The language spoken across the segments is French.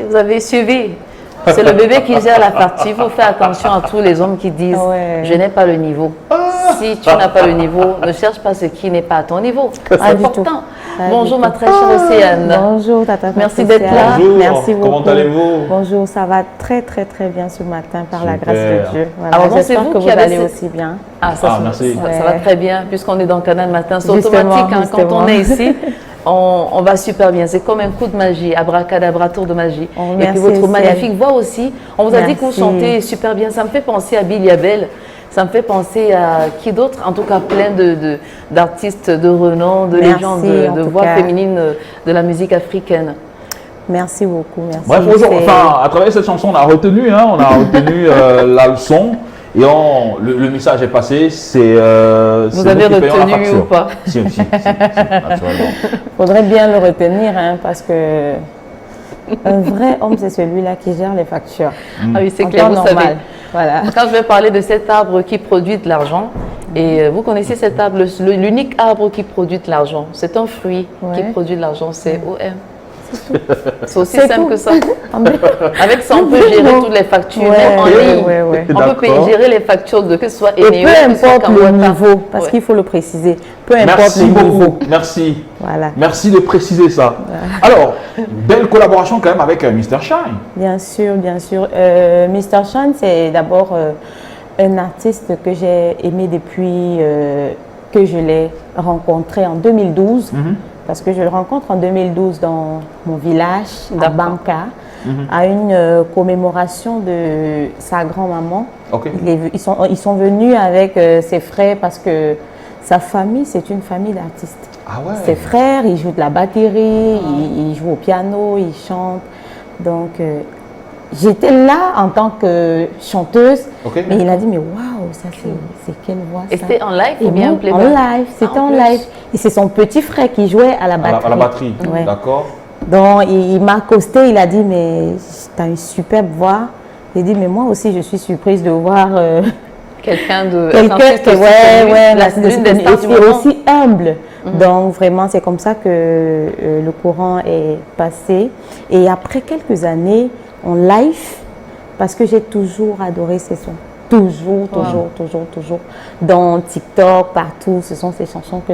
vous avez suivi. C'est le bébé qui gère la partie. Il faut faire attention à tous les hommes qui disent je n'ai pas le niveau. Si tu n'as pas le niveau, ne cherche pas ce qui n'est pas à ton niveau. C'est important. Bonjour ma très chère Océane. Bonjour Tata. Merci d'être là. Bonjour. Merci beaucoup. Comment allez-vous? Bonjour, ça va très bien ce matin par la grâce de Dieu. Voilà. Alors, j'espère que vous allez aussi bien. Merci. Ça va très bien puisqu'on est dans Canal Matin. C'est automatique quand on est ici. On va super bien. C'est comme un coup de magie, abracadabra, tour de magie. Et puis votre magnifique voix aussi. On vous a dit que vous chantez super bien. Ça me fait penser à Billy Abel. Ça me fait penser à qui d'autre? En tout cas, plein d'artistes de renom, de légendes, de voix féminines de la musique africaine. Merci beaucoup. Merci. Bref, à travers cette chanson, on a retenu la leçon. Et le message est passé, vous avez retenu ou pas? Si, naturellement. Faudrait bien le retenir, parce que un vrai homme, c'est celui-là qui gère les factures. Ah oui, c'est clair, vous savez. Voilà. Quand je vais parler de cet arbre qui produit de l'argent, et vous connaissez cet arbre, l'unique arbre qui produit de l'argent, c'est un fruit qui produit de l'argent, c'est OM. C'est aussi simple que ça. Avec ça, on peut gérer toutes les factures, même en ligne. On peut gérer les factures de que ce soit et peu importe le niveau, parce qu'il faut le préciser. Peu importe le niveau. Merci. Voilà. Merci de préciser ça. Alors, belle collaboration quand même avec Mr Shine. Bien sûr, bien sûr. Mr Shine, c'est d'abord un artiste que j'ai aimé depuis que je l'ai rencontré en 2012. Parce que je le rencontre en 2012 dans mon village, à Banka, à une commémoration de sa grand-maman. Ils sont venus avec ses frères parce que sa famille, c'est une famille d'artistes. Ah ouais. Ses frères, ils jouent de la batterie, ils jouent au piano, ils chantent. Donc, j'étais là en tant que chanteuse, mais il a dit, mais waouh, ça c'est quelle voix ça? Et c'était en live ou bien en live, c'était en live. Et c'est son petit frère qui jouait à la batterie. À la batterie, d'accord. Donc il m'a accosté, il a dit, mais tu as une superbe voix. J'ai dit, mais moi aussi je suis surprise de voir quelqu'un qui est aussi humble. Donc vraiment, c'est comme ça que le courant est passé. Et après quelques années, en live, parce que j'ai toujours adoré ces sons. Toujours. Dans TikTok, partout, ce sont ces chansons que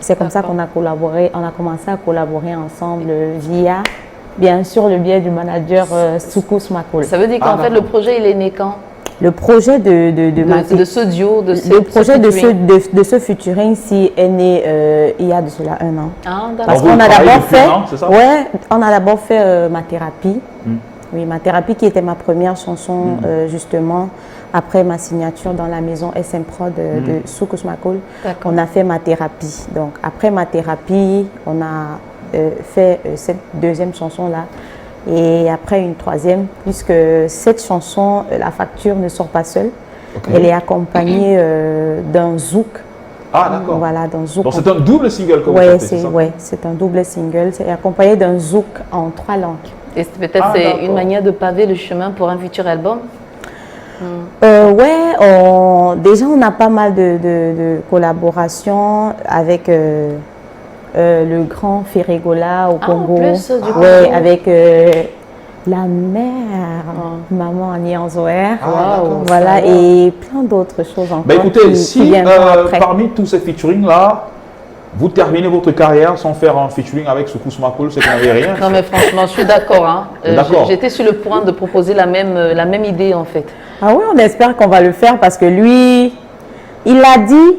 c'est comme ça qu'on a collaboré, on a commencé à collaborer ensemble via, bien sûr, le biais du manager Soukous Makol. Ça veut dire qu'en fait, le projet, il est né quand? Le projet de ce duo, le projet de ce featuring-ci est né il y a de cela 1 an. Ah, parce qu'on a d'abord fait, on a d'abord fait Ma Thérapie. Oui, Ma Thérapie qui était ma première chanson justement après ma signature dans la maison SM Prod de Soukous Makol. On a fait Ma Thérapie. Donc après Ma Thérapie, on a fait cette deuxième chanson-là. Et après une troisième, puisque cette chanson, La Facture ne sort pas seule. Elle est accompagnée d'un zouk. Ah d'accord. Voilà, d'un zouk. Donc c'est un double single que vous faites, c'est ça? Oui, c'est un double single. C'est accompagné d'un zouk en 3 langues. Et peut-être c'est une manière de paver le chemin pour un futur album? Déjà on a pas mal de collaborations avec le grand Ferregola au Congo. En plus, du coup, avec la mère, maman Nianzoer. Voilà, et plein d'autres choses encore. Écoutez, si parmi tous ces featuring-là, vous terminez votre carrière sans faire un featuring avec Soukous Makol, c'est qu'on n'avait rien. Non mais franchement, je suis d'accord. J'étais sur le point de proposer la même idée en fait. Ah oui, on espère qu'on va le faire parce que lui, il a dit,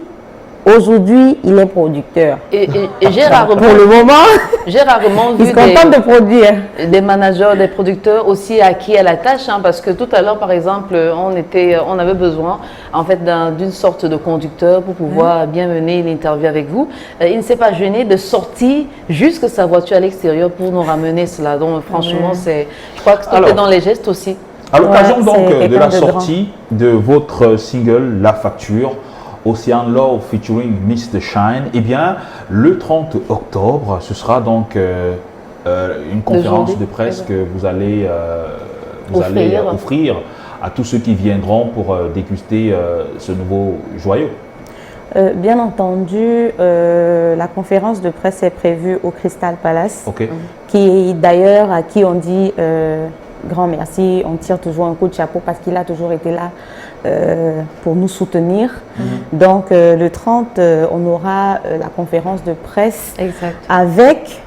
aujourd'hui, il est producteur. Et j'ai rarement, pour le moment, vu de produire. Des managers, des producteurs aussi acquis à la tâche, parce que tout à l'heure, par exemple, on avait besoin en fait d'une sorte de conducteur pour pouvoir bien mener l'interview avec vous. Il ne s'est pas gêné de sortir jusque sa voiture à l'extérieur pour nous ramener cela. Donc franchement, je crois que c'était dans les gestes aussi. À l'occasion donc de la sortie de votre single La Facture, Ocean Love featuring Mr Shine, eh bien le 30 octobre, ce sera donc une conférence de presse que vous allez offrir à tous ceux qui viendront pour déguster ce nouveau joyau. Bien entendu, la conférence de presse est prévue au Crystal Palace, qui d'ailleurs à qui on dit grand merci, on tire toujours un coup de chapeau parce qu'il a toujours été là pour nous soutenir. Donc le 30, on aura la conférence de presse avec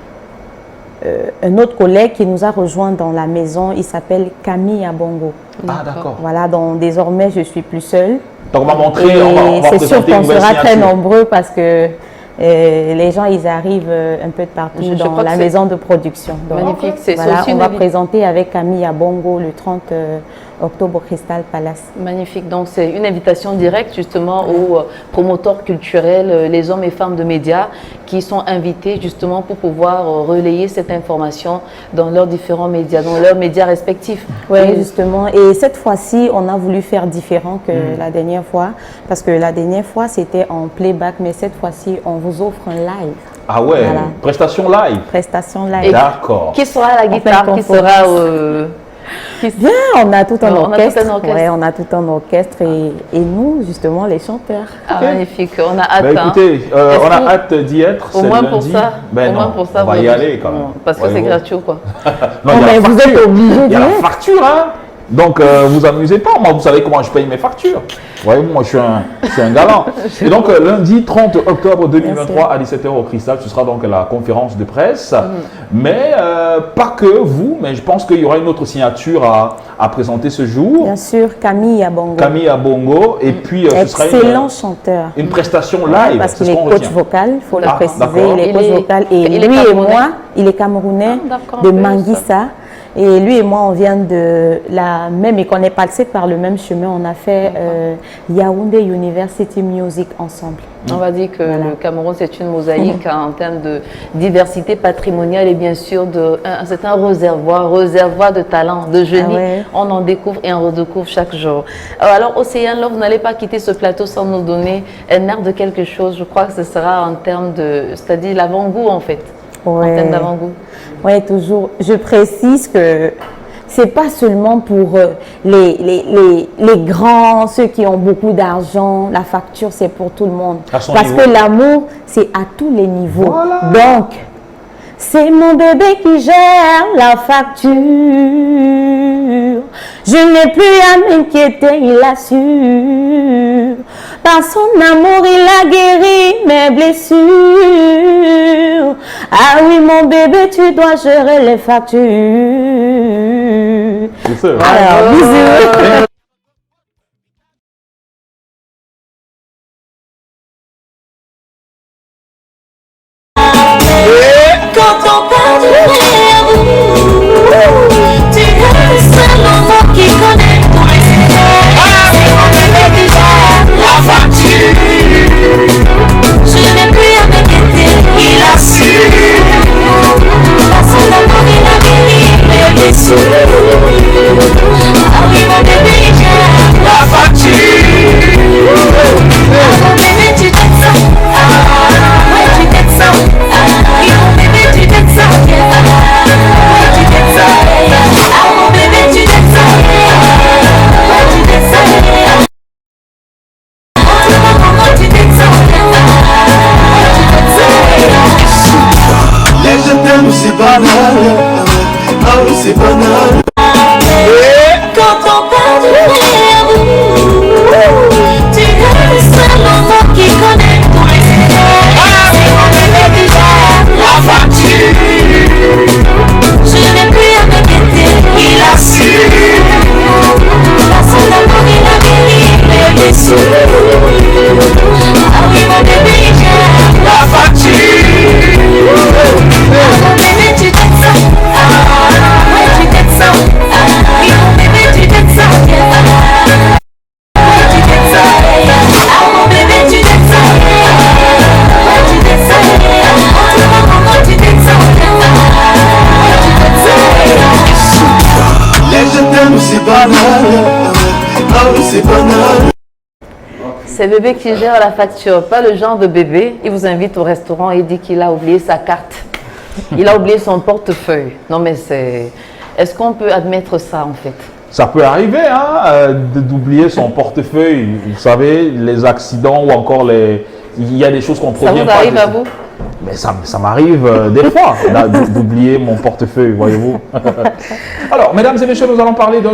un autre collègue qui nous a rejoint dans la maison, il s'appelle Camille Abongo. Ah d'accord. Voilà, donc désormais je suis plus seule. Donc on va montrer, on va c'est sûr qu'on sera très nombreux parce que les gens ils arrivent un peu de partout dans la maison de production. Donc, magnifique, c'est voilà, on va présenter avec Camille Abongo le 30 octobre au Crystal Palace. Magnifique, donc c'est une invitation directe justement aux promoteurs culturels, les hommes et femmes de médias qui sont invités justement pour pouvoir relayer cette information dans leurs différents médias, dans leurs médias respectifs. Oui, justement, et cette fois-ci on a voulu faire différent que la dernière fois parce que la dernière fois c'était en playback, mais cette fois-ci on vous offre un live. Ah ouais, voilà. Prestation live. Prestation live. D'accord. Qui sera à la guitare, qui sera bien, on a tout un orchestre. Ouais, on a tout un orchestre et nous, justement, les chanteurs. Ah, magnifique, on a hâte. Bah, écoutez, on a hâte d'y être. Au moins lundi. pour ça. Ben au moins pour ça. On va y aller quand même. Parce que c'est gratuit ou quoi. Non, mais vous êtes obligés d'y être. Il y a la facture, hein. Donc, vous amusez pas. Moi, vous savez comment je paye mes factures. Ouais, moi, je suis un galant. Et donc, lundi 30 octobre 2023 à 17h au Cristal, ce sera donc la conférence de presse. Mais pas que vous, mais je pense qu'il y aura une autre signature à présenter ce jour. Bien sûr, Camille Abongo. Camille Abongo. Et puis, ce sera excellent chanteur. Une prestation live. Parce qu'il est coach vocal, il faut le préciser. Il est coach vocal. Et lui et moi, il est camerounais de Manguissa. Et lui et moi, on vient de la même école, on est passé par le même chemin. On a fait Yaoundé University Music ensemble. On va dire que le Cameroun, c'est une mosaïque en termes de diversité patrimoniale et bien sûr, c'est un réservoir de talent, de génie. On en découvre et on redécouvre chaque jour. Alors, Océane, là, vous n'allez pas quitter ce plateau sans nous donner un air de quelque chose. Je crois que ce sera en termes de, c'est-à-dire l'avant-goût en fait. En termes d'avant-goût. Oui, toujours. Je précise que c'est pas seulement pour les grands, ceux qui ont beaucoup d'argent. La facture, c'est pour tout le monde. Parce que l'amour, c'est à tous les niveaux. Voilà. Donc, c'est mon bébé qui gère la facture. Je n'ai plus à m'inquiéter, il assure. Par son amour, il a guéri mes blessures. Ah oui, mon bébé, tu dois gérer les factures. Alors, bisous. C'est banal, ah oui c'est banal. Quand on parle de tu es le seul enfant qui connaît tous les secrets. Ah oui mon bébé qui gère la facture. Je n'ai plus à m'inquiéter, il assure. Personne n'a connu la guéri mes blessures. Ah oui mon bébé qui gère la facture. C'est banal, ah oui c'est banal. C'est bébé qui gère la facture, pas le genre de bébé. Il vous invite au restaurant et dit qu'il a oublié sa carte. Il a oublié son portefeuille. Non mais c'est... Est-ce qu'on peut admettre ça en fait? Ça peut arriver hein, d'oublier son portefeuille. Vous savez, les accidents ou encore il y a des choses qu'on ne provient pas. Ça vous arrive à vous? Mais ça m'arrive des fois d'oublier mon portefeuille, voyez-vous. Alors, mesdames et messieurs, nous allons parler de